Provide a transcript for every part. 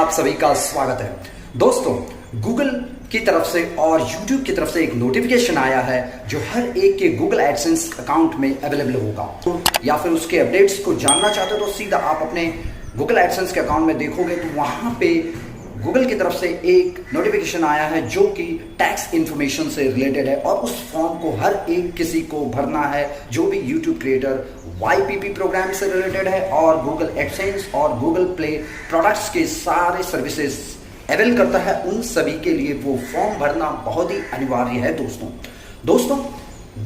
आप सभी का स्वागत है। दोस्तों, गूगल की तरफ से और यूट्यूब की तरफ से एक नोटिफिकेशन आया है जो हर एक के गूगल एडसेंस अकाउंट में अवेलेबल होगा। तो या फिर उसके अपडेट्स को जानना चाहते हो तो सीधा आप अपने गूगल एडसेंस के अकाउंट में देखोगे तो वहां पे गूगल की तरफ से एक नोटिफिकेशन आया है जो कि टैक्स इन्फॉर्मेशन से रिलेटेड है और उस फॉर्म को हर एक किसी को भरना है जो भी यूट्यूब क्रिएटर YPP प्रोग्राम से रिलेटेड है और गूगल एडसेंस और गूगल प्ले प्रोडक्ट्स के सारे सर्विसेज अवेल करता है। उन सभी के लिए वो फॉर्म भरना बहुत ही अनिवार्य है। दोस्तों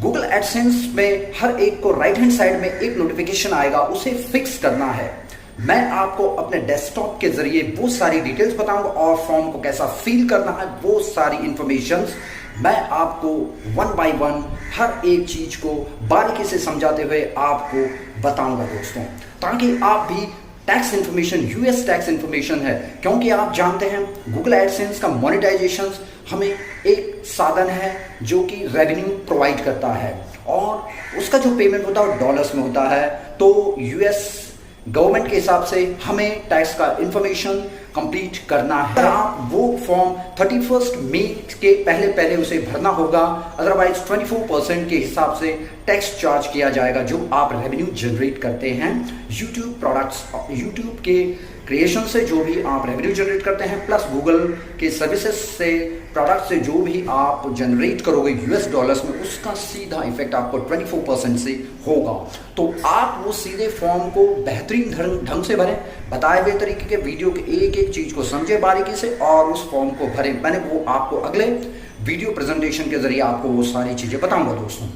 गूगल एडसेंस में हर एक को राइट हैंड साइड में एक नोटिफिकेशन आएगा, उसे फिक्स करना है। मैं आपको अपने डेस्कटॉप के जरिए वो सारी डिटेल्स बताऊंगा और फॉर्म को कैसा फिल करना है वो सारी इंफॉर्मेशंस मैं आपको वन बाय वन हर एक चीज को बारीकी से समझाते हुए आपको बताऊंगा दोस्तों, ताकि आप भी tax information US tax information है, क्योंकि आप जानते हैं गूगल एडसेंस का मोनेटाइजेशन हमें एक साधन है जो कि रेवेन्यू प्रोवाइड करता है और उसका जो पेमेंट होता है डॉलर्स में होता है। तो यूएस गवर्नमेंट के हिसाब से हमें टैक्स का इंफॉर्मेशन कंप्लीट करना है। आप वो फॉर्म 31 मई के पहले उसे भरना होगा, अदरवाइज 24% के हिसाब से टैक्स चार्ज किया जाएगा जो आप रेवेन्यू जनरेट करते हैं यूट्यूब प्रोडक्ट्स, यूट्यूब के क्रिएशन से जो भी आप रेवेन्यू जनरेट करते हैं, प्लस गूगल के सर्विसेज से प्रोडक्ट से जो भी आप जनरेट करोगे यूएस डॉलर्स में, उसका सीधा इफेक्ट आपको 24% से होगा। तो आप वो सीधे फॉर्म को बेहतरीन ढंग से भरें, बताए हुए तरीके के वीडियो के एक एक चीज को समझे बारीकी से और उस फॉर्म को भरें। मैंने वो आपको अगले वीडियो प्रेजेंटेशन के जरिए आपको वो सारी चीजें बताऊंगा दोस्तों।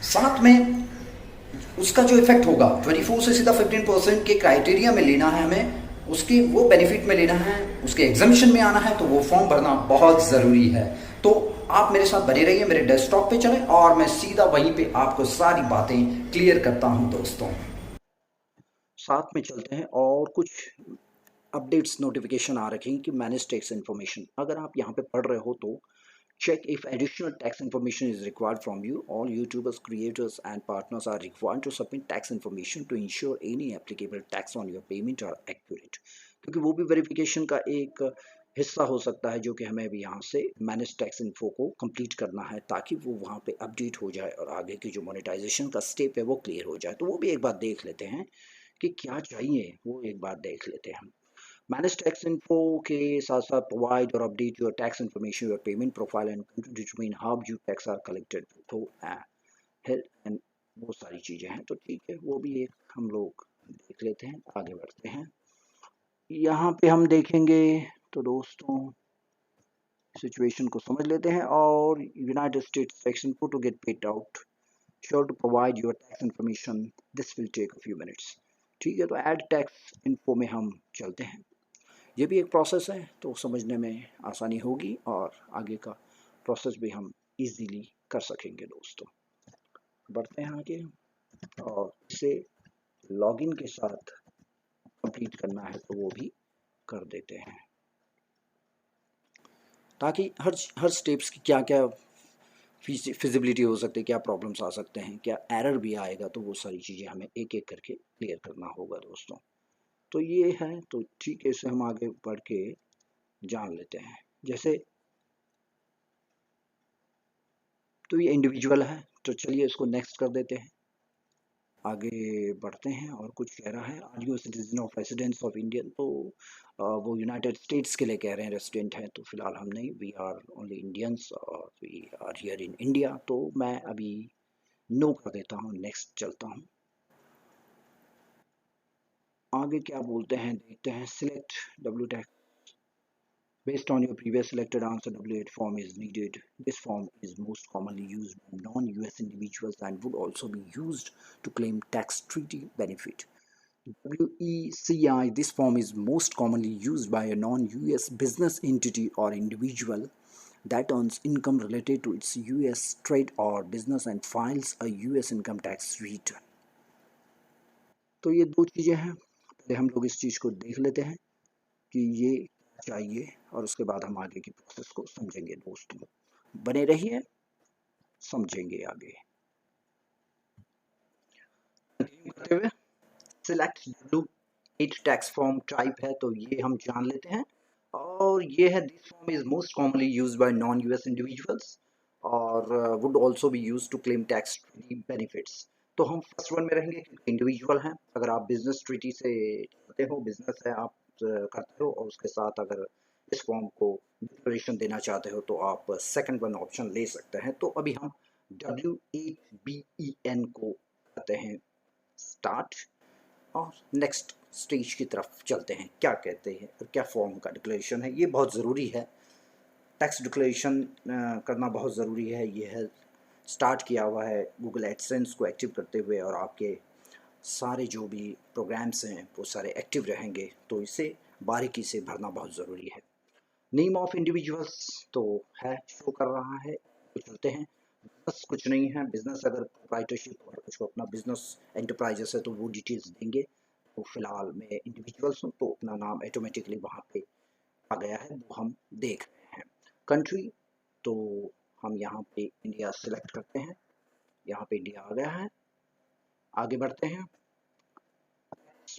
साथ में उसका जो इफेक्ट होगा 24 से सीधा 15% के क्राइटेरिया में लेना है हमें, उसके वो बेनिफिट में लेना है, उसके एग्जामिशन में आना है, तो वो फॉर्म भरना बहुत ज़रूरी है। तो आप मेरे साथ बने रहिए, मेरे डेस्कटॉप पे चलें और मैं सीधा वहीं पे आपको सारी बातें क्लियर करता हूं दोस्तों। साथ में चलते हैं और कुछ अपडेट्स नोटिफिकेशन आ रखी हैं कि मैनेज टैक्स इन्फॉर्मेशन। अगर आप यहाँ पे पढ़ रहे हो तो check if additional tax information is required from you. All YouTubers, creators and partners are required to submit tax information to ensure any applicable tax on your payment are accurate. क्योंकि वो भी वेरिफिकेशन का एक हिस्सा हो सकता है जो कि हमें भी यहाँ से मैनेज टैक्स इन्फो को कंप्लीट करना है ताकि वो वहाँ पे अपडेट हो जाए और आगे की जो मोनेटाइजेशन का स्टेप है वो क्लियर हो जाए। तो वो भी एक बार देख लेते हैं कि क्या चाहिए, वो एक बार देख लेते हैं हम। मैनेज टैक्स इन्फो के साथ साथ प्रोवाइड और update your tax information, your payment profile and determine how you tax are collected. तो हेल्थ एंड वो सारी चीज़ें हैं, तो ठीक है, वो भी एक हम लोग देख लेते हैं। आगे बढ़ते हैं, यहाँ पे हम देखेंगे तो दोस्तों सिचुएशन को समझ लेते हैं। और यूनाइटेड स्टेट्स सेक्शन को to get paid out sure to provide your tax information, this will take a few minutes. ठीक है, तो ऐड टैक्स इन्फो में हम चलते हैं। ये भी एक प्रोसेस है तो समझने में आसानी होगी और आगे का प्रोसेस भी हम इजीली कर सकेंगे दोस्तों। बढ़ते हैं आगे और इसे लॉगिन के साथ कंप्लीट करना है तो वो भी कर देते हैं, ताकि हर स्टेप्स की क्या क्या फिजिबिलिटी हो सकती है, क्या प्रॉब्लम्स आ सकते हैं, क्या एरर भी आएगा, तो वो सारी चीज़ें हमें एक एक करके क्लियर करना होगा दोस्तों। तो ये है, तो ठीक है, इसे हम आगे बढ़ के जान लेते हैं। जैसे तो ये इंडिविजुअल है, तो चलिए इसको नेक्स्ट कर देते हैं, आगे बढ़ते हैं। और कुछ कह रहा है, are you citizen of residence of Indian, तो वो यूनाइटेड स्टेट्स के लिए कह रहे हैं रेसिडेंट हैं, तो फिलहाल हम नहीं, वी आर ओनली इंडियंस और we are here in India. तो मैं अभी नो कर देता हूँ, नेक्स्ट चलता हूँ। आगे क्या बोलते हैं देखते हैं। Select W tax based on your previous selected answer, W8 form is needed. This form is most commonly used by non-US individuals and would also be used to claim tax treaty benefit. WECI, this form is most commonly used by a non-US business entity or individual that earns income related to its US trade or business and files a US income tax return. तो ये दो चीज़ें हैं, पहले हम लोग इस चीज़ को देख लेते हैं कि ये चाहिए और उसके बाद हम आगे की प्रोसेस को समझेंगे दोस्तों। बने रहिए, समझेंगे आगे। करते हुए सिलेक्ट 8 टैक्स फॉर्म टाइप है, तो ये हम जान लेते हैं। और ये है, this form is most commonly used by non US individuals और would also be used to claim tax benefits. तो हम फर्स्ट वन में रहेंगे क्योंकि इंडिविजुअल हैं। अगर आप बिजनेस ट्रीटी से करते हो, बिजनेस है आप करते हो, और उसके साथ अगर इस फॉर्म को डिक्लेरेशन देना चाहते हो, तो आप सेकंड वन ऑप्शन ले सकते हैं। तो अभी हम WABEN को करते हैं स्टार्ट और नेक्स्ट स्टेज की तरफ चलते हैं। क्या कहते हैं और क्या फॉर्म का डिक्लेरेशन है, ये बहुत ज़रूरी है। टैक्स डिक्लेरेशन करना बहुत ज़रूरी है। ये है स्टार्ट किया हुआ है गूगल एडसेंस को एक्टिव करते हुए, और आपके सारे जो भी प्रोग्राम्स हैं वो सारे एक्टिव रहेंगे, तो इसे बारीकी से भरना बहुत ज़रूरी है। नेम ऑफ इंडिविजुअल्स तो है, शो कर रहा है, तो चलते हैं। बिजनेस कुछ नहीं है, बिजनेस अगर प्रोप्राइटरशिप और कुछ अपना बिजनेस एंटरप्राइजेस है तो वो डिटेल्स देंगे। तो फिलहाल मैं इंडिविजुअल्स हूँ, तो अपना नाम ऑटोमेटिकली वहाँ पे आ गया है, वो हम देख रहे हैं। कंट्री तो हम यहाँ पे इंडिया सेलेक्ट करते हैं, यहाँ पे इंडिया आ गया है। आगे बढ़ते हैं।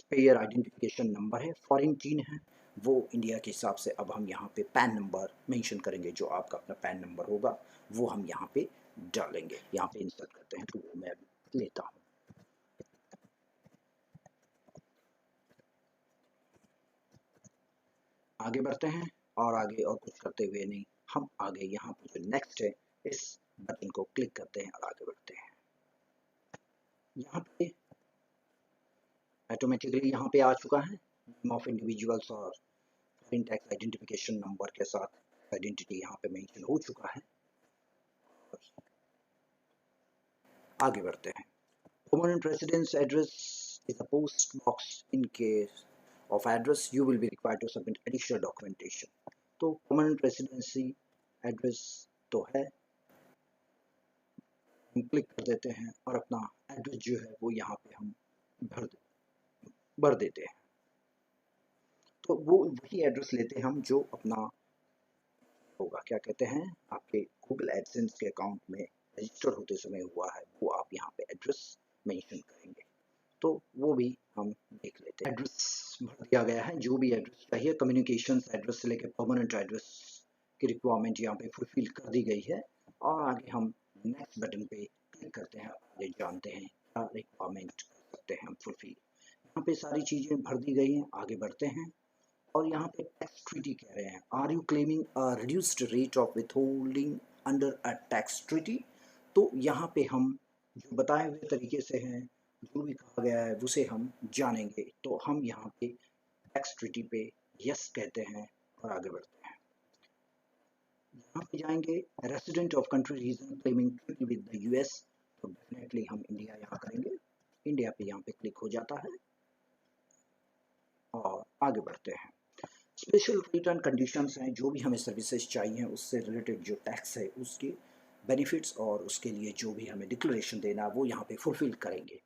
पेयर आइडेंटिफिकेशन नंबर है, फॉरेन चीन है, वो इंडिया के हिसाब से अब हम यहाँ पे पैन नंबर मेंशन करेंगे। जो आपका अपना पैन नंबर होगा वो हम यहाँ पे डालेंगे, यहाँ पे इंसर्ट करते हैं, तो वो मैं लेता हूँ। आगे बढ़ते हैं, और आगे और कुछ करते हुए नहीं, हम आगे यहाँ पे जो नेक्स्ट है इस बटन को क्लिक करते हैं और आगे बढ़ते हैं। यहाँ पे ऑटोमेटिकली यहाँ पे आ चुका है नेम ऑफ इंडिविजुअल्स और फॉरेन टैक्स आइडेंटिफिकेशन नंबर के साथ आइडेंटिटी यहाँ पे मेंशन हो चुका है। आगे बढ़ते हैं। Permanent residence address is a post box. In case of address, you will be required to submit additional documentation. तो permanent residency address तो है, हम क्लिक कर देते हैं और अपना एड्रेस जो है वो यहाँ पे हम भर देते हैं। तो वो वही एड्रेस लेते हैं हम जो अपना होगा, क्या कहते हैं, आपके गूगल एडसेंस के अकाउंट में रजिस्टर होते समय हुआ है, वो आप यहाँ पे एड्रेस मेंशन करेंगे। तो वो भी हम देख लेते हैं। एड्रेस भर दिया गया है, जो भी एड्रेस चाहिए, कम्युनिकेशंस एड्रेस से लेकर परमानेंट एड्रेस की रिक्वायरमेंट यहाँ पे फुलफिल कर दी गई है। और आगे हम नेक्स्ट बटन पे क्लिक करते हैं, आगे जानते हैं क्या रिक्वायरमेंट कर सकते हैं हम फुलफिल। यहाँ पे सारी चीज़ें भर दी गई हैं, आगे बढ़ते हैं। और यहाँ पे टैक्स ट्रीटी कह रहे हैं, are you claiming a reduced rate of withholding under a tax treaty. तो यहाँ पे हम जो बताए हुए तरीके से हैं, जो भी कहा गया है उसे हम जानेंगे। तो हम यहाँ पे टैक्स ट्रीटी पे यस कहते हैं और आगे बढ़ते हैं। यहाँ पे जाएंगे, resident of country reason claiming treaty with the US, तो डेफिनेटली हम इंडिया यहाँ करेंगे। इंडिया पे यहाँ पे क्लिक हो जाता है और आगे बढ़ते हैं। स्पेशल रेट एंड कंडीशंस हैं, जो भी हमें सर्विसेज चाहिए उससे रिलेटेड जो टैक्स है उसके बेनिफिट्स और उसके लिए जो भी हमें डिक्लेरेशन देना वो यहाँ पे फुलफिल करेंगे।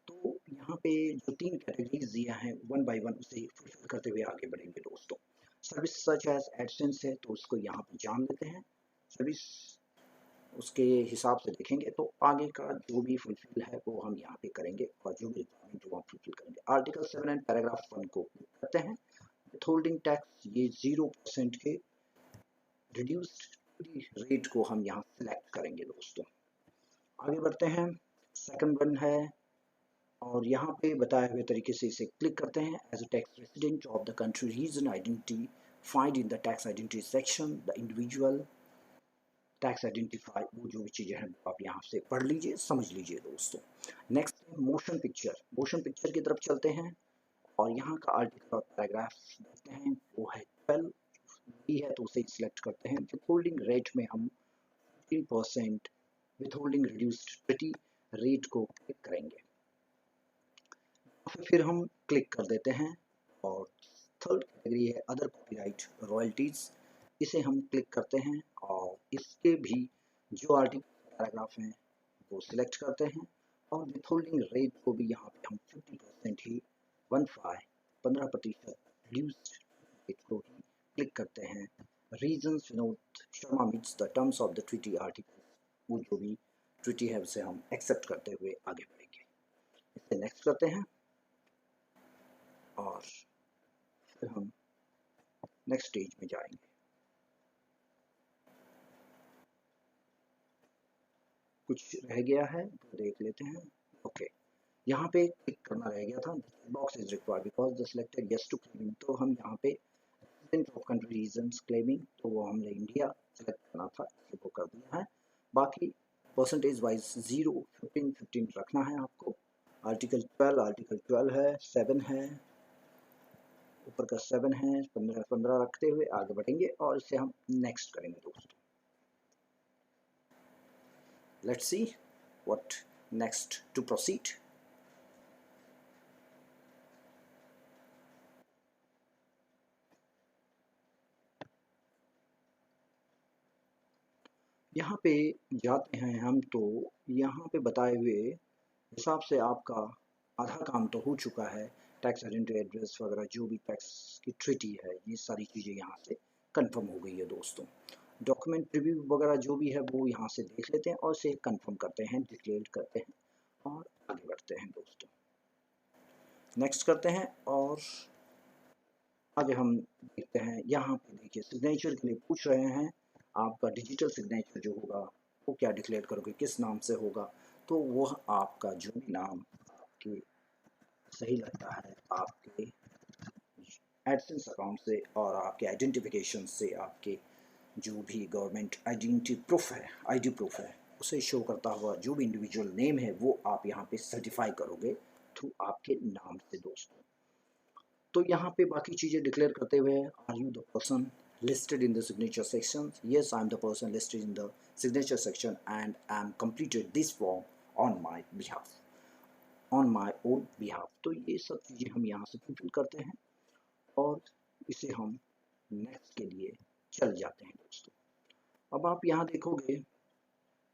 तो यहाँ पे जो 3 कैटेगरीज दिया है, वन बाय वन उसे फुलफिल करते हुए आगे बढ़ेंगे दोस्तों। सर्विस सच एज एडसेंस है, तो उसको यहाँ पे जान लेते हैं। सर्विस उसके हिसाब से देखेंगे, तो आगे का जो भी फुलफिल है वो हम यहाँ पे करेंगे, और जो भी रिक्वायरमेंट वो हम फुलफिल करेंगे। आर्टिकल 7 एंड पैराग्राफ 1 को करते हैं। विथहोल्डिंग टैक्स, ये 0% के रिड्यूस्ड रेट को हम यहाँ सिलेक्ट करेंगे दोस्तों। आगे बढ़ते हैं, सेकंड वन है, और यहाँ पे बताए हुए तरीके से इसे क्लिक करते हैं। As a tax resident of the country region identity find in the tax identity section the individual tax identify, वो जो भी चीज़ें हैं आप यहाँ से पढ़ लीजिए, समझ लीजिए दोस्तों। Next motion picture, motion picture की तरफ चलते हैं, और यहाँ का आर्टिकल और पैराग्राफ देखते हैं, वो है 12 भी है तो उसे सिलेक्ट करते हैं। विथहोल्डिंग रेट में हम 15% विथहोल्डिंग रिड्यूस्ड ट्रीटी रेट को क्लिक करेंगे, फिर हम क्लिक कर देते हैं। और थर्ड कैटेगरी है अदर कॉपीराइट रॉयल्टीज़, इसे हम क्लिक करते हैं, और इसके भी जो आर्टिकल पैराग्राफ हैं वो सिलेक्ट करते हैं, और विथहोल्डिंग रेट को भी यहाँ पे हम 50% ही 15% रिड्यूस्ड रेट को ही क्लिक करते हैं। Reasons Vinod Sharma meets the terms of the treaty article, वो जो भी ट्रीटी है उसे हम एक्सेप्ट करते हुए आगे बढ़ेंगे। इसे नेक्स्ट करते हैं, और फिर हम नेक्स्ट स्टेज में जाएंगे। कुछ रह गया है तो देख लेते हैं। ओके, यहाँ पे क्लिक करना रह गया था। Box is required because the selected yes to claiming, तो हम यहाँ पे ऑफ कंट्री रीजंस क्लेमिंग, तो वो हमने इंडिया सेलेक्ट करना था, वो कर दिया है। बाकी परसेंटेज वाइज 0, 15, 15 रखना है आपको। आर्टिकल 12 है, 7 है, ऊपर का 7 है, 15 रखते हुए आगे बढ़ेंगे और इसे हम नेक्स्ट करेंगे दोस्तों। Let's see what next to proceed. यहाँ पे जाते हैं हम, तो यहाँ पे बताए हुए हिसाब से आपका आधा काम तो हो चुका है। टैक्स आइडेंटिटी एड्रेस वगैरह जो भी टैक्स की ट्रीटी है, ये सारी चीज़ें यहाँ से कंफर्म हो गई है दोस्तों। डॉक्यूमेंट रिव्यू वगैरह जो भी है वो यहाँ से देख लेते हैं और इसे कंफर्म करते हैं, डिक्लेयर करते हैं और आगे बढ़ते हैं दोस्तों। नेक्स्ट करते हैं और आगे हम देखते हैं। यहाँ पे देखिए सिग्नेचर के लिए पूछ रहे हैं, आपका डिजिटल सिग्नेचर जो होगा वो क्या डिक्लेयर करोगे, किस नाम से होगा। तो वह आपका जो भी नाम आपके सही लगता है, आपके एडसेंस अकाउंट से और आपके आइडेंटिफिकेशन से, आपके जो भी गवर्नमेंट आइडेंटिटी प्रूफ है, आईडी प्रूफ है, उसे शो करता हुआ जो भी इंडिविजुअल नेम है वो आप यहाँ पे सर्टिफाई करोगे थ्रू आपके नाम से दोस्तों। तो यहाँ पे बाकी चीज़ें डिक्लेयर करते हुए, are you the person listed in the signature section? Yes, I am the person listed in the signature section and I am completed this form on my behalf, on my own behalf। तो ये सब चीज़ें हम यहाँ से fulfil करते हैं और इसे हम नेक्स्ट के लिए चल जाते हैं दोस्तों। अब आप यहाँ देखोगे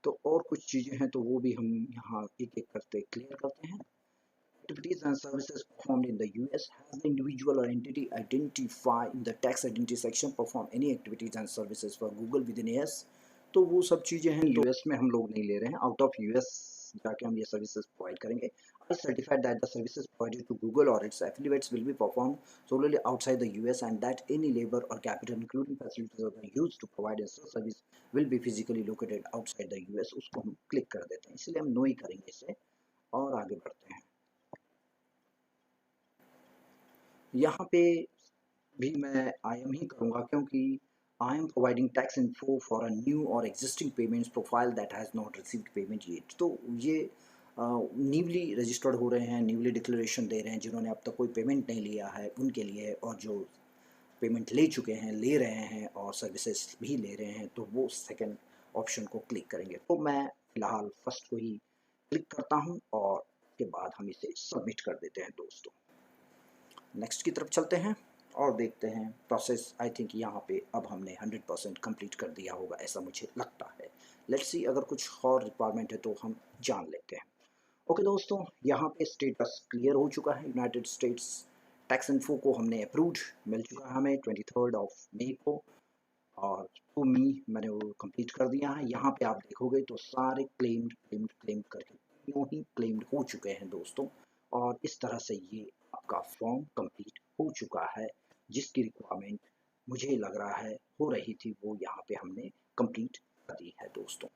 तो और कुछ चीज़ें हैं, तो वो भी हम यहाँ एक एक करते क्लियर करते हैं। Activities and services performed in the US, has the individual or entity identified in the tax identity section perform any activities and services for Google within US? तो वो सब चीज़ें हैं, US में हम लोग नहीं ले रहे हैं, आउट ऑफ US जाके हम ये सर्विसेज प्रोवाइड करेंगे। I certify that the services provided to Google or its affiliates will be performed solely outside the US and that any labor or capital including facilities that are used to provide a service will be physically located outside the US। उसको हम click कर देते हैं, इसलिए हम no ही करेंगे इसे और आगे बढ़ते हैं। यहाँ पे भी मैं आई एम ही करूँगा क्योंकि I am providing tax info for a new or existing payments profile that has not received payment yet. तो ये न्यूली रजिस्टर्ड हो रहे हैं, न्यूली डिक्लेरेशन दे रहे हैं, जिन्होंने अब तक कोई पेमेंट नहीं लिया है उनके लिए, और जो पेमेंट ले चुके हैं, ले रहे हैं और सर्विसेज भी ले रहे हैं, तो वो सेकेंड ऑप्शन को क्लिक करेंगे। तो मैं फ़िलहाल फर्स्ट को ही क्लिक करता हूँ और उसके बाद हम इसे सबमिट कर देते हैं दोस्तों। नेक्स्ट की तरफ चलते हैं और देखते हैं प्रोसेस। आई थिंक यहाँ पे अब हमने 100% कंप्लीट कर दिया होगा, ऐसा मुझे लगता है। लेट्स सी, अगर कुछ और रिक्वायरमेंट है तो हम जान लेते हैं। ओके दोस्तों, यहाँ पे स्टेटस क्लियर हो चुका है। यूनाइटेड स्टेट्स टैक्स इन्फो को हमने अप्रूव्ड मिल चुका है हमें 23 मई को, और टू मी मैंने वो कंप्लीट कर दिया है। यहाँ पे आप देखोगे तो सारे क्लेम्ड करके तीनों ही क्लेम्ड हो चुके हैं दोस्तों, और इस तरह से ये आपका फॉर्म कंप्लीट हो चुका है। जिसकी रिक्वायरमेंट मुझे लग रहा है हो रही थी वो यहाँ पे हमने कंप्लीट कर दी है दोस्तों।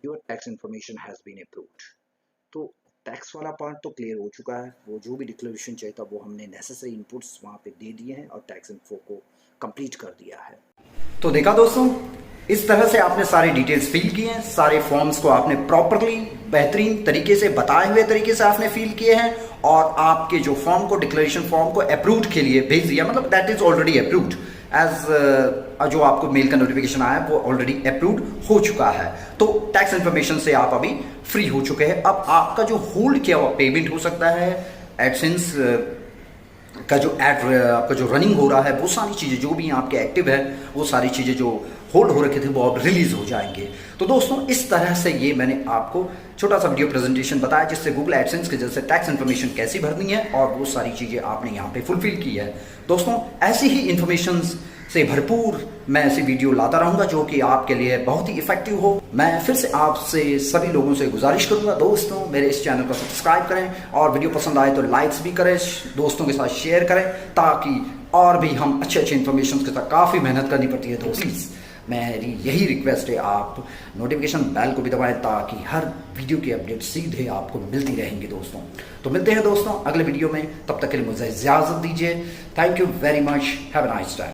Your tax information has been approved. तो टैक्स वाला पार्ट तो क्लियर हो चुका है, वो जो भी डिक्लेरेशन चाहिए था वो हमने नेसेसरी इनपुट्स वहाँ पे दे दिए हैं और टैक्स इन्फो को कंप्लीट कर दिया है। तो देखा दोस्तों, इस तरह से आपने सारे डिटेल्स फिल किए हैं, सारे फॉर्म्स को आपने प्रॉपरली बेहतरीन तरीके से बताए हुए तरीके से आपने फिल किए हैं, और आपके जो फॉर्म को, डिक्लेरेशन फॉर्म को अप्रूव्ड के लिए भेज दिया, मतलब that is already approved as जो आपको मेल का नोटिफिकेशन आया वो ऑलरेडी अप्रूव्ड हो चुका है। तो टैक्स इन्फॉर्मेशन से आप अभी फ्री हो चुके हैं। अब आपका जो होल्ड किया हुआ पेमेंट हो सकता है, एडसेंस का जो आपका जो रनिंग हो रहा है, वो सारी चीज़ें जो भी आपके एक्टिव है, वो सारी चीज़ें जो होल्ड हो रखे थे वो अब रिलीज हो जाएंगे। तो दोस्तों, इस तरह से ये मैंने आपको छोटा सा वीडियो प्रेजेंटेशन बताया जिससे गूगल एडसेंस के जैसे टैक्स इन्फॉर्मेशन कैसी भरनी है और वो सारी चीज़ें आपने यहाँ पे फुलफिल की है। दोस्तों, ऐसी ही इन्फॉर्मेशन से भरपूर मैं ऐसी वीडियो लाता रहूंगा जो कि आपके लिए बहुत ही इफेक्टिव हो। मैं फिर से आपसे सभी लोगों से गुजारिश करूंगा दोस्तों, मेरे इस चैनल को सब्सक्राइब करें और वीडियो पसंद आए तो लाइक्स भी करें, दोस्तों के साथ शेयर करें, ताकि और भी हम अच्छे इन्फॉर्मेशन के साथ काफ़ी मेहनत करनी पड़ती है दोस्तों। प्लीज़ मेरी यही रिक्वेस्ट है, आप नोटिफिकेशन बेल को भी दबाएं ताकि हर वीडियो की अपडेट सीधे आपको मिलती रहेंगी दोस्तों। तो मिलते हैं दोस्तों अगले वीडियो में, तब तक के लिए मुझे इजाज़त दीजिए। Thank you very much, have a nice time.